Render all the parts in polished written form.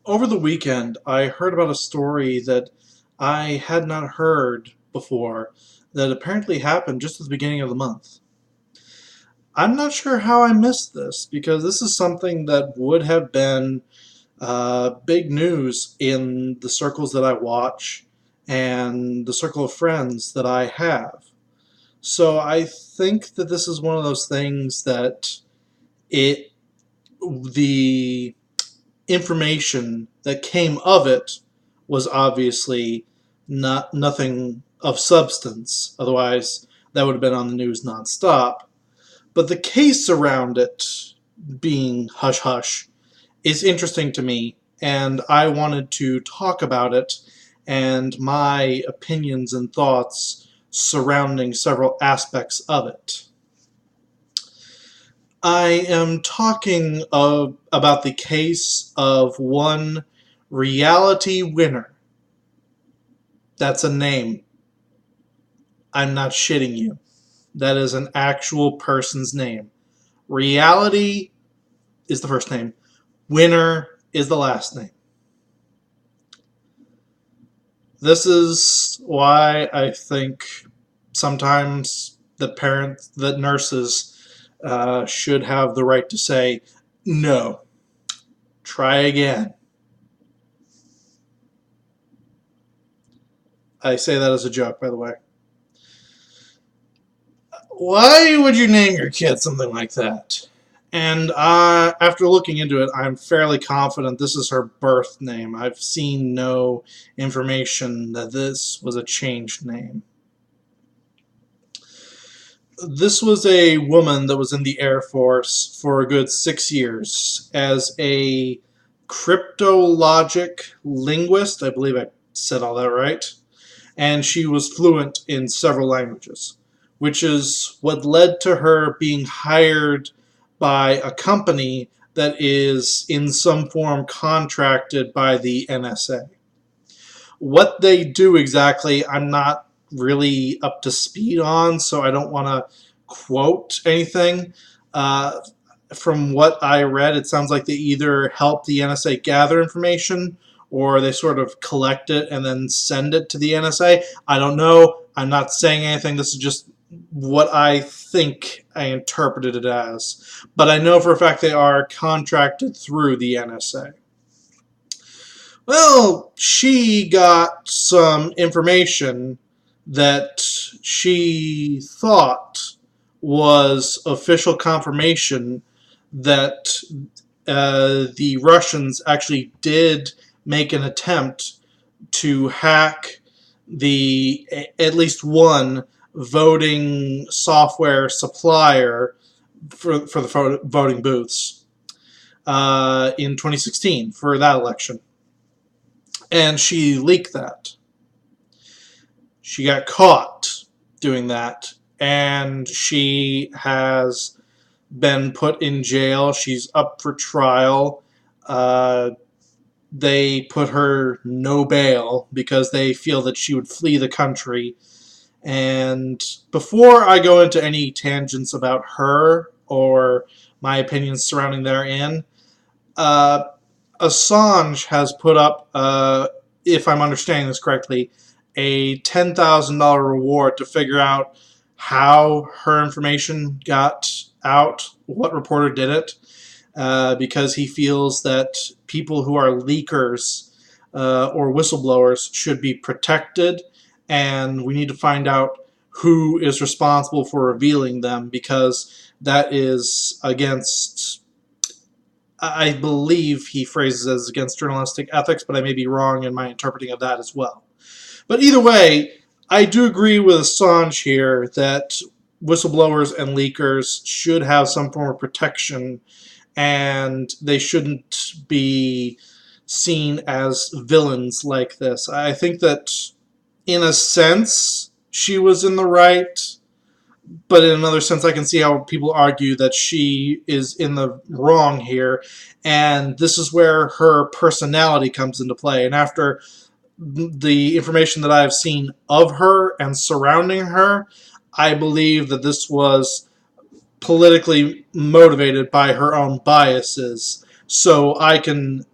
Over the weekend, I heard about a story that I had not heard before that apparently happened just at the beginning of the month. I'm not sure how I missed this because this is something that would have been big news in the circles that I watch and the circle of friends that I have. So I think that this is one of those things that it the information that came of it was obviously nothing of substance. Otherwise, that would have been on the news nonstop. But the case around it being hush hush is interesting to me, and I wanted to talk about it and my opinions and thoughts surrounding several aspects of it. I am talking about the case of one reality winner. That's a name. I'm not shitting you. That is an actual person's name. Reality is the first name. Winner is the last name. This is why I think sometimes that nurses should have the right to say, no, try again. I say that as a joke, by the way. Why would you name your kid something like that? And after looking into it, I'm fairly confident this is her birth name. I've seen no information that this was a changed name. This was a woman that was in the Air Force for a good 6 years as a cryptologic linguist. I believe I said all that right. And she was fluent in several languages, which is what led to her being hired by a company that is in some form contracted by the NSA. What they do exactly, I'm not really up to speed on, so I don't want to quote anything. Uh, from what I read, it sounds like they either help the NSA gather information or they sort of collect it and then send it to the NSA. I don't know. I'm not saying anything. This is just what I think I interpreted it as. But I know for a fact they are contracted through the NSA. Well, she got some information that she thought was official confirmation that the Russians actually did make an attempt to hack the at least one voting software supplier for the voting booths in 2016 for that election. And she leaked that. She got caught doing that, and she has been put in jail. She's up for trial. They put her no bail because they feel that she would flee the country. And before I go into any tangents about her or my opinions surrounding therein, uh, Assange has put up, if I'm understanding this correctly, a $10,000 reward to figure out how her information got out, what reporter did it, because he feels that people who are leakers or whistleblowers should be protected, and we need to find out who is responsible for revealing them because that is against, I believe he phrases it as against journalistic ethics, but I may be wrong in my interpreting of that as well. But either way, I do agree with Assange here that whistleblowers and leakers should have some form of protection and they shouldn't be seen as villains like this. I think that, in a sense, she was in the right, but in another sense, I can see how people argue that she is in the wrong here, and this is where her personality comes into play. And after the information that I've seen of her and surrounding her, I believe that this was politically motivated by her own biases. So I can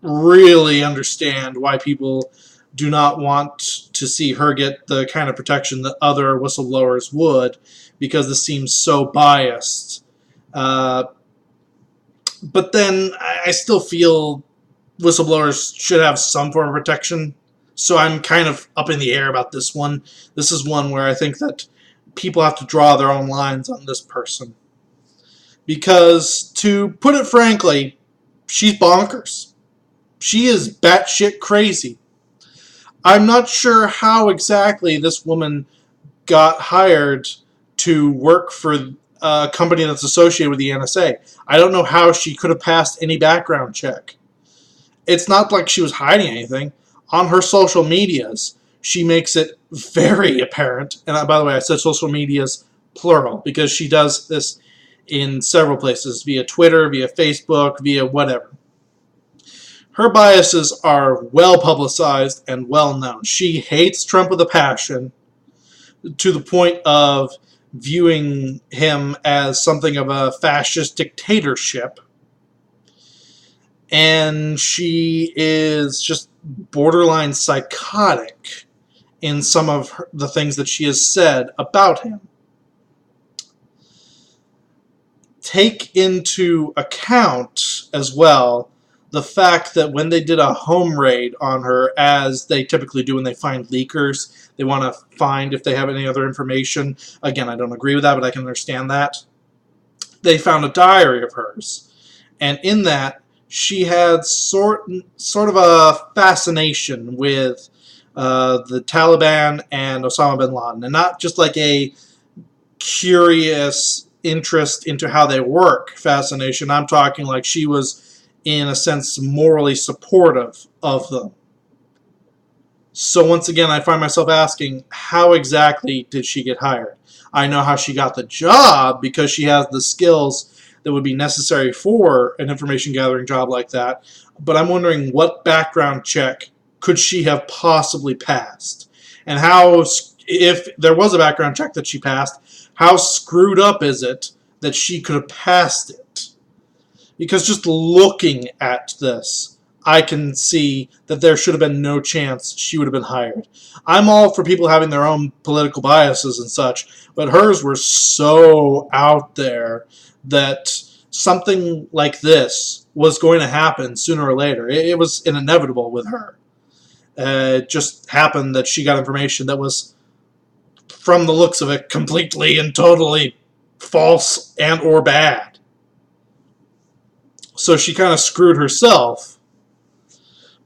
really understand why people do not want to see her get the kind of protection that other whistleblowers would, because this seems so biased. Uh, but then I still feel whistleblowers should have some form of protection. So I'm kind of up in the air about this one. This is one where I think that people have to draw their own lines on this person. Because, to put it frankly, she's bonkers. She is batshit crazy. I'm not sure how exactly this woman got hired to work for a company that's associated with the NSA. I don't know how she could have passed any background check. It's not like she was hiding anything. On her social medias, she makes it very apparent. And by the way, I said social medias plural because she does this in several places, via Twitter, via Facebook, via whatever. Her biases are well publicized and well known. She hates Trump with a passion, to the point of viewing him as something of a fascist dictatorship. And she is just borderline psychotic in some of the things that she has said about him. Take into account as well the fact that when they did a home raid on her, as they typically do when they find leakers, they want to find if they have any other information. Again, I don't agree with that, but I can understand that. They found a diary of hers, and in that, she had sort of a fascination with the Taliban and Osama bin Laden, and not just like a curious interest into how they work fascination. I'm talking like she was, in a sense, morally supportive of them. So once again, I find myself asking, how exactly did she get hired? I know how she got the job because she has the skills that would be necessary for an information gathering job like that. But I'm wondering, what background check could she have possibly passed? And how, if there was a background check that she passed, how screwed up is it that she could have passed it? Because just looking at this, I can see that there should have been no chance she would have been hired. I'm all for people having their own political biases and such, but hers were so out there that something like this was going to happen sooner or later. It was inevitable with her. It just happened that she got information that was, from the looks of it, completely and totally false and or bad. So she kind of screwed herself.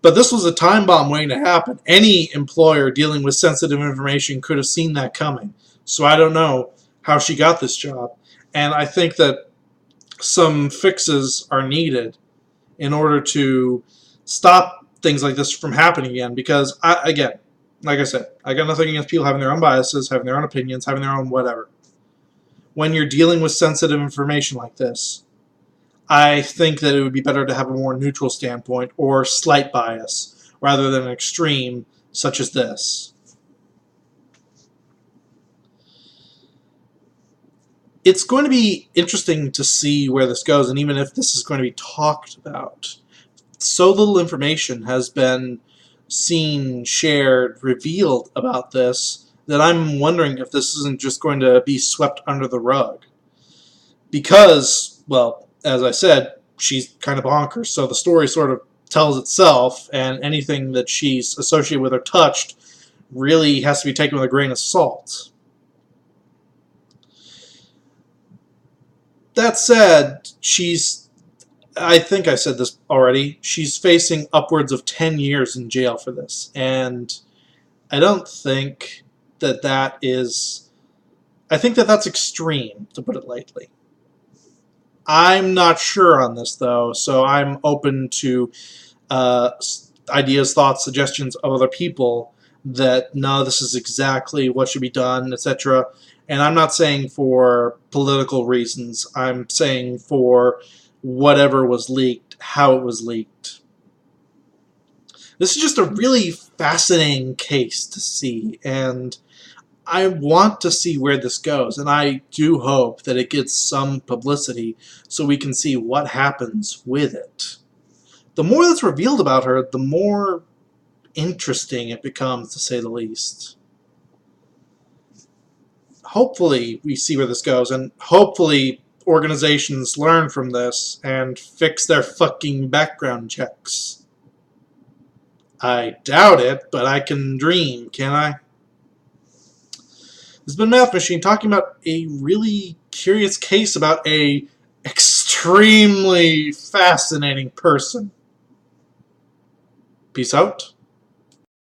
But this was a time bomb waiting to happen. Any employer dealing with sensitive information could have seen that coming. So I don't know how she got this job. And I think that some fixes are needed in order to stop things like this from happening again. Because, again, like I said, I got nothing against people having their own biases, having their own opinions, having their own whatever. When you're dealing with sensitive information like this, I think that it would be better to have a more neutral standpoint or slight bias rather than an extreme such as this. It's going to be interesting to see where this goes, and even if this is going to be talked about. So little information has been seen, shared, revealed about this that I'm wondering if this isn't just going to be swept under the rug. Because, well, as I said, she's kind of bonkers, so the story sort of tells itself, and anything that she's associated with or touched really has to be taken with a grain of salt. That said, I think I said this already, she's facing upwards of 10 years in jail for this, and I don't think that is, I think that that's extreme, to put it lightly. I'm not sure on this, though, so I'm open to ideas, thoughts, suggestions of other people that, no, this is exactly what should be done, etc. And I'm not saying for political reasons. I'm saying for whatever was leaked, how it was leaked. This is just a really fascinating case to see, and I want to see where this goes, and I do hope that it gets some publicity so we can see what happens with it. the more that's revealed about her, the more interesting it becomes, to say the least. Hopefully we see where this goes, and hopefully organizations learn from this and fix their fucking background checks. I doubt it, but I can dream, can I? This has been Math Machine talking about a really curious case about a extremely fascinating person. Peace out.